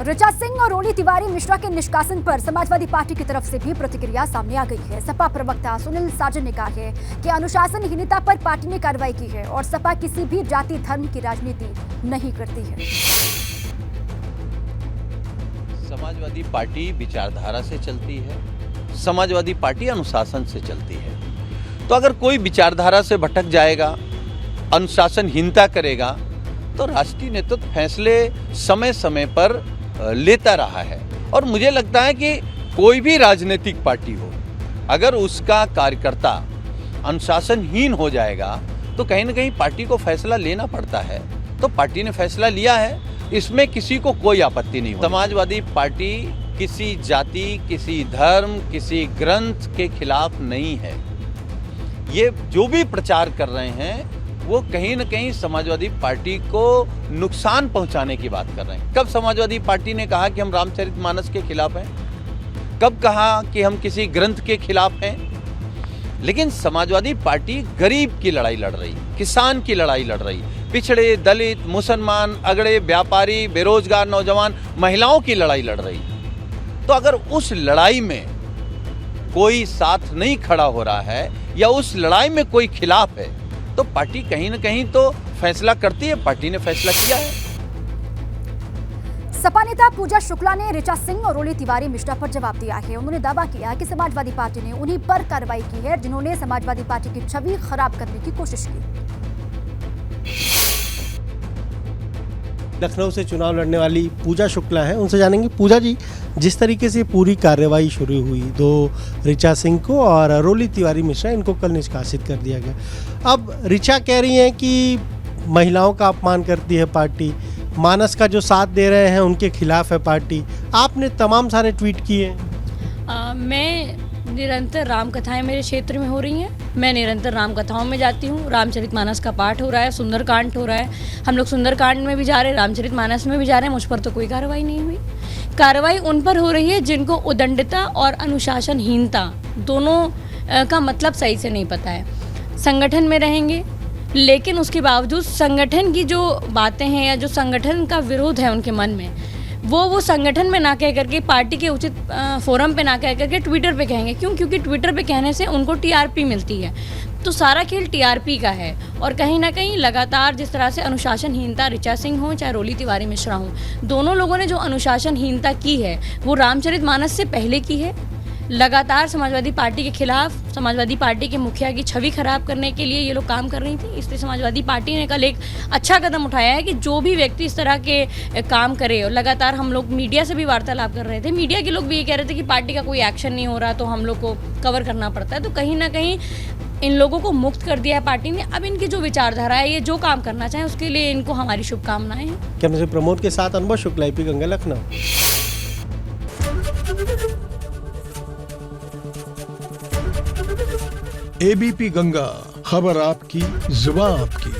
ऋचा सिंह और रोली तिवारी मिश्रा के निष्कासन पर समाजवादी पार्टी की तरफ से भी प्रतिक्रिया सामने आ गई है। सपा प्रवक्ता सुनील साजन ने कहा है कि अनुशासनहीनता पर पार्टी ने कार्रवाई की है और सपा किसी भी जाति धर्म की राजनीति नहीं करती है। समाजवादी पार्टी विचारधारा से चलती है, समाजवादी पार्टी अनुशासन से चलती है। तो अगर कोई विचारधारा से भटक जाएगा, अनुशासनहीनता करेगा, तो राष्ट्रीय नेतृत्व फैसले समय समय पर लेता रहा है। और मुझे लगता है कि कोई भी राजनीतिक पार्टी हो, अगर उसका कार्यकर्ता अनुशासनहीन हो जाएगा तो कहीं ना कहीं पार्टी को फैसला लेना पड़ता है। तो पार्टी ने फैसला लिया है, इसमें किसी को कोई आपत्ति नहीं। समाजवादी पार्टी किसी जाति, किसी धर्म, किसी ग्रंथ के खिलाफ नहीं है। ये जो भी प्रचार कर रहे हैं वो कहीं न कहीं समाजवादी पार्टी को नुकसान पहुंचाने की बात कर रहे हैं। कब समाजवादी पार्टी ने कहा कि हम रामचरितमानस के खिलाफ हैं? कब कहा कि हम किसी ग्रंथ के खिलाफ हैं? लेकिन समाजवादी पार्टी गरीब की लड़ाई लड़ रही, किसान की लड़ाई लड़ रही, पिछड़े, दलित, मुसलमान, अगड़े, व्यापारी, बेरोजगार नौजवान, महिलाओं की लड़ाई लड़ रही। तो अगर उस लड़ाई में कोई साथ नहीं खड़ा हो रहा है या उस लड़ाई में कोई खिलाफ है तो पार्टी कहीं ना कहीं तो फैसला करती है। पार्टी ने फैसला किया है। सपा नेता पूजा शुक्ला ने ऋचा सिंह और रोली तिवारी मिश्रा पर जवाब दिया है। उन्होंने दावा किया कि समाजवादी पार्टी ने उन्हीं पर कार्रवाई की है जिन्होंने समाजवादी पार्टी की छवि खराब करने की कोशिश की। लखनऊ से चुनाव लड़ने वाली पूजा शुक्ला है, उनसे जानेंगे। पूजा जी, जिस तरीके से पूरी कार्रवाई शुरू हुई, दो ऋचा सिंह को और रोली तिवारी मिश्रा, इनको कल निष्कासित कर दिया गया। अब ऋचा कह रही हैं कि महिलाओं का अपमान करती है पार्टी, मानस का जो साथ दे रहे हैं उनके खिलाफ है पार्टी। आपने तमाम सारे ट्वीट किए। मैं निरंतर राम कथाएं मेरे क्षेत्र में हो रही हैं, मैं निरंतर राम कथाओं में जाती हूँ। रामचरितमानस का पाठ हो रहा है, सुंदरकांड हो रहा है, हम लोग सुंदरकांड में भी जा रहे हैं, रामचरितमानस में भी जा रहे हैं। मुझ पर तो कोई कार्रवाई नहीं हुई। कार्रवाई उन पर हो रही है जिनको उदंडता और अनुशासनहीनता दोनों का मतलब सही से नहीं पता है। संगठन में रहेंगे लेकिन उसके बावजूद संगठन की जो बातें हैं या जो संगठन का विरोध है उनके मन में, वो संगठन में ना कह करके, पार्टी के उचित फोरम पे ना कह करके ट्विटर पे कहेंगे। क्यों? क्योंकि ट्विटर पे कहने से उनको टीआरपी मिलती है। तो सारा खेल टीआरपी का है। और कहीं ना कहीं लगातार जिस तरह से अनुशासनहीनता ऋचा सिंह हो चाहे रोली तिवारी मिश्रा हो, दोनों लोगों ने जो अनुशासनहीनता की है वो रामचरितमानस से पहले की है। लगातार समाजवादी पार्टी के खिलाफ, समाजवादी पार्टी के मुखिया की छवि खराब करने के लिए ये लोग काम कर रही थी। इसलिए समाजवादी पार्टी ने कल एक अच्छा कदम उठाया है कि जो भी व्यक्ति इस तरह के काम करे, और लगातार हम लोग मीडिया से भी वार्तालाप कर रहे थे, मीडिया के लोग भी ये कह रहे थे कि पार्टी का कोई एक्शन नहीं हो रहा तो हम लोग को कवर करना पड़ता है। तो कहीं ना कहीं इन लोगों को मुक्त कर दिया है पार्टी ने। अब इनकी जो विचारधारा है, ये जो काम करना चाहें उसके लिए इनको हमारी शुभकामनाएं हैं। कैमरे से प्रमोद के साथ अनुभव शुक्ला, AP गंगा, लखनऊ। ABP गंगा, खबर आपकी, जुबान आपकी।